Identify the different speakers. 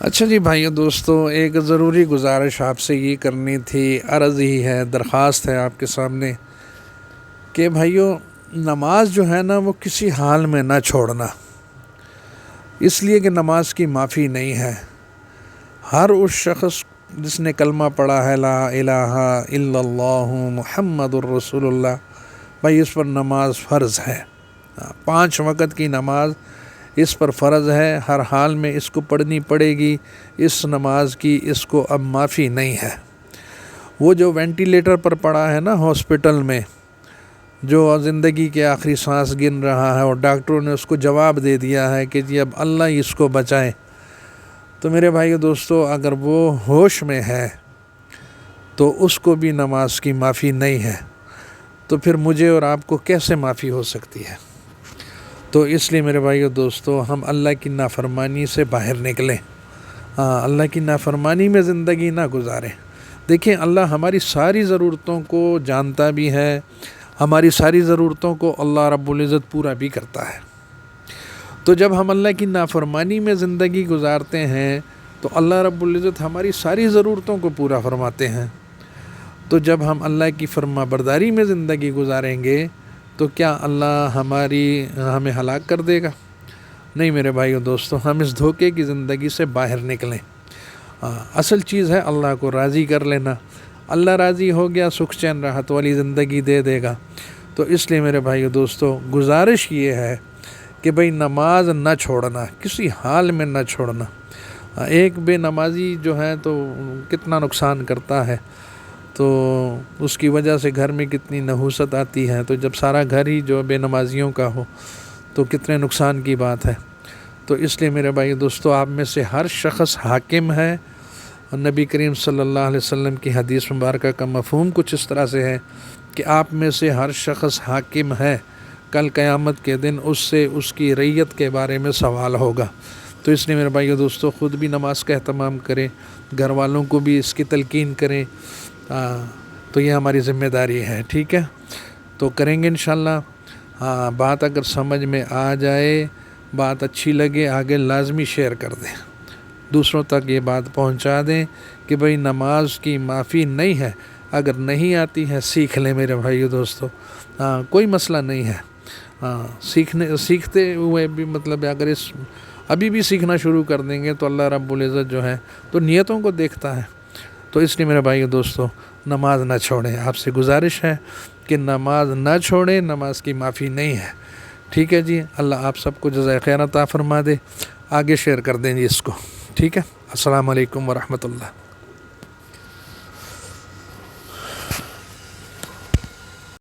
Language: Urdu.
Speaker 1: اچھا جی بھائیو دوستو، ایک ضروری گزارش آپ سے یہ کرنی تھی، عرض ہی ہے، درخواست ہے آپ کے سامنے کہ بھائیو نماز جو ہے نا وہ کسی حال میں نہ چھوڑنا، اس لیے کہ نماز کی معافی نہیں ہے۔ ہر اس شخص جس نے کلمہ پڑھا ہے لا الہ الا اللہ محمد الرسول اللہ، بھائی اس پر نماز فرض ہے، 5 وقت کی نماز اس پر فرض ہے، ہر حال میں اس کو پڑھنی پڑے گی۔ اس نماز کی اس کو اب معافی نہیں ہے۔ وہ جو وینٹیلیٹر پر پڑا ہے نا ہاسپٹل میں، جو زندگی کے آخری سانس گن رہا ہے اور ڈاکٹروں نے اس کو جواب دے دیا ہے کہ جی اب اللہ ہی اس کو بچائے، تو میرے بھائیو دوستو اگر وہ ہوش میں ہے تو اس کو بھی نماز کی معافی نہیں ہے، تو پھر مجھے اور آپ کو کیسے معافی ہو سکتی ہے؟ تو اس لیے میرے بھائیو دوستو ہم اللہ کی نافرمانی سے باہر نکلیں، اللہ کی نافرمانی میں زندگی نہ گزاریں۔ دیکھیں اللہ ہماری ساری ضرورتوں کو جانتا بھی ہے، ہماری ساری ضرورتوں کو اللہ رب العزت پورا بھی کرتا ہے۔ تو جب ہم اللہ کی نافرمانی میں زندگی گزارتے ہیں تو اللہ رب العزت ہماری ساری ضرورتوں کو پورا فرماتے ہیں۔ تو جب ہم اللہ کی فرما برداری میں زندگی گزاریں گے تو کیا اللہ ہمیں ہلاک کر دے گا؟ نہیں میرے بھائیو دوستو، ہم اس دھوکے کی زندگی سے باہر نکلیں۔ اصل چیز ہے اللہ کو راضی کر لینا، اللہ راضی ہو گیا، سکھ چین راحت والی زندگی دے دے گا۔ تو اس لیے میرے بھائیو دوستو گزارش یہ ہے کہ بھئی نماز نہ چھوڑنا، کسی حال میں نہ چھوڑنا۔ ایک بے نمازی جو ہے تو کتنا نقصان کرتا ہے، تو اس کی وجہ سے گھر میں کتنی نحوست آتی ہے، تو جب سارا گھر ہی جو بے نمازیوں کا ہو تو کتنے نقصان کی بات ہے۔ تو اس لیے میرے بھائی دوستو آپ میں سے ہر شخص حاکم ہے، اور نبی کریم صلی اللہ علیہ وسلم کی حدیث مبارکہ کا مفہوم کچھ اس طرح سے ہے کہ آپ میں سے ہر شخص حاکم ہے، کل قیامت کے دن اس سے اس کی رعیت کے بارے میں سوال ہوگا۔ تو اس لیے میرے بھائی دوستو خود بھی نماز کا اہتمام کریں، گھر والوں کو بھی اس کی تلقین کریں، تو یہ ہماری ذمہ داری ہے، ٹھیک ہے؟ تو کریں گے انشاءاللہ۔ بات اگر سمجھ میں آ جائے، بات اچھی لگے، آگے لازمی شیئر کر دیں، دوسروں تک یہ بات پہنچا دیں کہ بھئی نماز کی معافی نہیں ہے، اگر نہیں آتی ہے سیکھ لیں میرے بھائیو دوستو، کوئی مسئلہ نہیں ہے۔ سیکھتے ہوئے بھی مطلب اگر ابھی بھی سیکھنا شروع کر دیں گے تو اللہ رب العزت جو ہے تو نیتوں کو دیکھتا ہے۔ تو اس لیے میرے بھائیو دوستو نماز نہ چھوڑیں، آپ سے گزارش ہے کہ نماز نہ چھوڑیں، نماز کی معافی نہیں ہے، ٹھیک ہے جی؟ اللہ آپ سب کو جزائے خیر عطا فرما دے، آگے شیئر کر دیں جی اس کو، ٹھیک ہے؟ السلام علیکم ورحمۃ اللہ۔